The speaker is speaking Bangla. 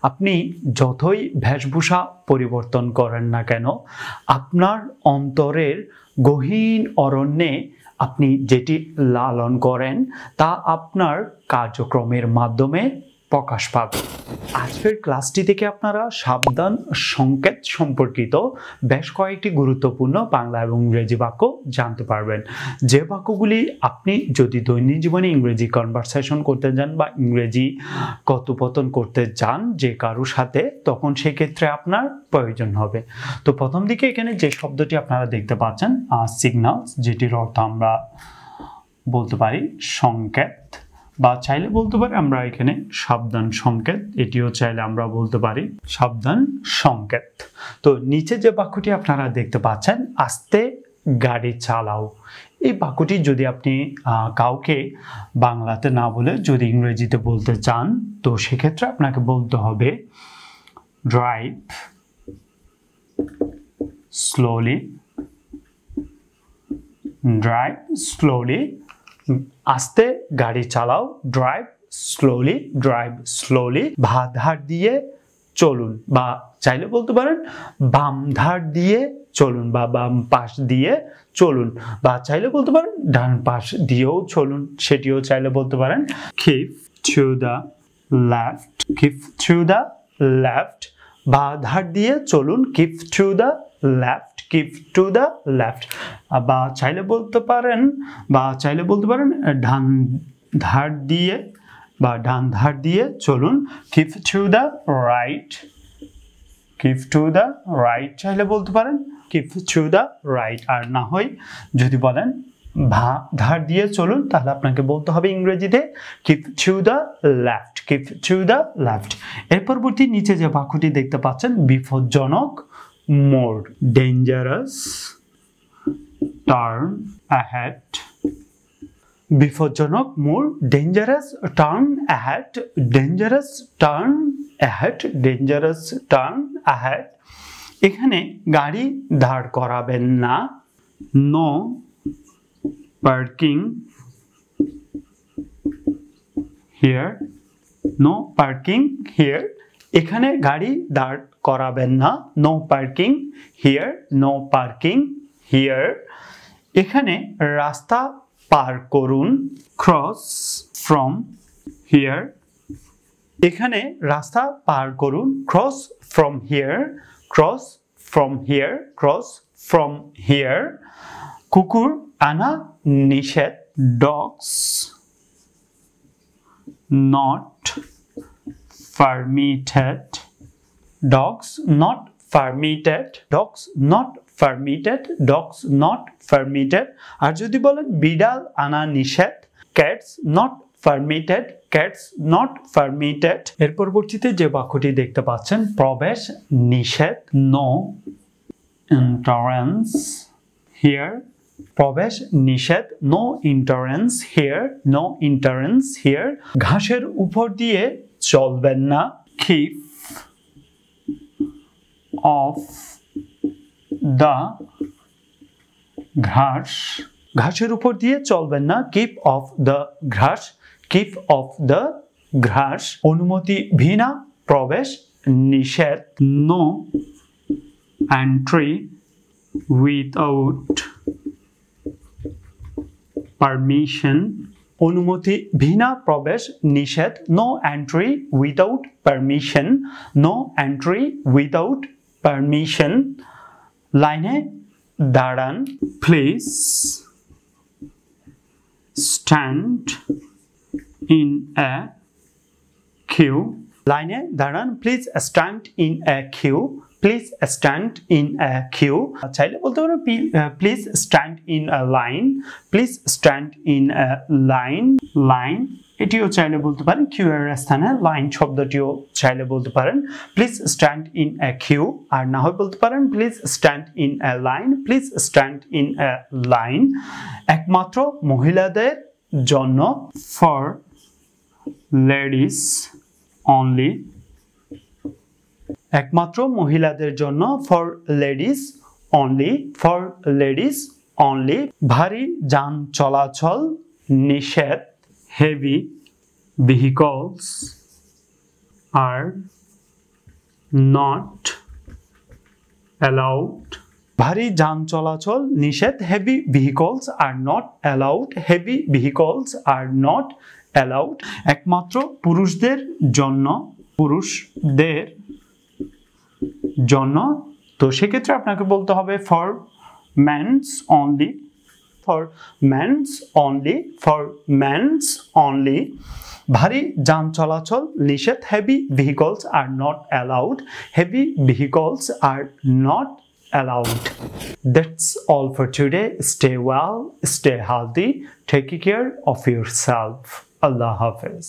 আপনি যতই বেশভূষা পরিবর্তন করেন না কেন, আপনার অন্তরের গহীন অরণ্যে আপনি যেটি লালন করেন তা আপনার কার্যক্রমের মাধ্যমে প্রকাশ পাবে। আজকের ক্লাসটি থেকে আপনারা সাবধান সংকেত সম্পর্কিত বেশ কয়েকটি গুরুত্বপূর্ণ বাংলা এবং ইংরেজি বাক্য জানতে পারবেন, যে বাক্যগুলি আপনি যদি দৈনিক জীবনে ইংরেজি কনভারসেশন করতে যান বা ইংরেজি কথোপকথন করতে যান যে কারোর সাথে, তখন সেক্ষেত্রে আপনার প্রয়োজন হবে। তো প্রথম দিকে এখানে যে শব্দটি আপনারা দেখতে পাচ্ছেন সিগন্যালস, যেটির অর্থ আমরা বলতে পারি সংকেত, বা চাইলে বলতে পারি আমরা এখানে সাবধান সংকেত, এটিও চাইলে আমরা বলতে পারি সাবধান সংকেত। তো নিচে যে বাক্যটি আপনারা দেখতে পাচ্ছেন আস্তে গাড়ি চালাও, এই বাক্যটি যদি আপনি কাউকে বাংলাতে না বলে যদি ইংরেজিতে বলতে চান, তো সেক্ষেত্রে আপনাকে বলতে হবে ড্রাইভ স্লোলি, ড্রাইভ স্লোলি, আস্তে গাড়ি চালাও, ড্রাইভ স্লোলি, ড্রাইভ স্লোলি। বাঁ ধার দিয়ে চলুন, বা চাইলে বলতে পারেন বাম ধার দিয়ে চলুন, বা বাম পাশ দিয়ে চলুন, বা চাইলে বলতে পারেন ডান পাশ দিয়েও চলুন, সেটিও চাইলে বলতে পারেন। Keep to the left, keep to the left, বাঁ ধার দিয়ে চলুন, keep to the left, keep to the left. বা চাইলে বলতে পারেন ডান ধার দিয়ে বা ডান ধার দিয়ে চলুন, keep to the right, keep to the right চাইলে বলতে পারেন কিপ টু দ্য রাইট। আর না হয় যদি বলেন বাঁ ধার দিয়ে চলুন, তাহলে আপনাকে বলতে হবে ইংরেজিতে keep to the left, keep to the left. এর পরবর্তী নিচে যে বাক্যটি দেখতে পাচ্ছেন বিপজ্জনক মোড়, ডেঞ্জারাস টার্ন অ্যাহেড, বিপজ্জনক মোড়, dangerous turn ahead, dangerous turn ahead, dangerous turn ahead. এখানে গাড়ি দাঁড় করাবেন না, no parking here, no parking here. এখানে গাড়ি দাঁড় করাবেন না, no parking here, no parking here. এখানে রাস্তা পার করুন, ক্রস ফ্রম হিয়ার, এখানে রাস্তা পার করুন, cross from here, cross from here, cross from here. কুকুর আনা নিষেধ, dogs not permitted, dogs not permitted, dogs not permitted, dogs not permitted। আর যদি বলেন বিড়াল আনা নিষেধ, cats not permitted, cats not permitted। এর পরবর্তীতে যে বাক্যটি দেখতে পাচ্ছেন প্রবেশ নিষেধ, no entrance here, প্রবেশ নিষেধ, no entrance here, no entrance here। ঘাসের উপর দিয়ে চলবেন না, keep off the ঘাস, ঘাসের উপর দিয়ে চলবেন না, keep off the ঘাস, keep off the ঘাস। অনুমতি বিনা প্রবেশ নিষেধ, no entry without permission, অনুমতি বিনা প্রবেশ নিষেধ, no entry without permission, no entry without permission। লাইনে দাঁড়ান, please stand in a queue, লাইনে দাঁড়ান, please stand in a queue, please stand in a queue। চাইলে বলতে পারো please stand in a line, please stand in a line, line এটিও চাইলে বলতে পারেন, কিউ এর স্থানে লাইন শব্দটিও চাইলে বলতে পারেন please stand in a queue. আর না হয় বলতে পারেন please stand in a line, please stand in a line. একমাত্র মহিলাদের জন্য, ফর লেডিস অনলি, একমাত্র মহিলাদের জন্য, for ladies only, for ladies only. ভারী যান চলাচল নিষেধ, heavy vehicles are not allowed. ভারী যান চলাচল নিষেধ, heavy vehicles are not allowed. Heavy vehicles are not allowed. একমাত্র পুরুষদের জন্য, তো সেক্ষেত্রে আপনাকে বলতে হবে for men's only, for men's only, for men's only. ভারী যান চলাচল নিষেধ, heavy vehicles are not allowed. Heavy vehicles are not allowed. That's all for today. Stay well, stay healthy, take care of yourself. Allah Hafiz.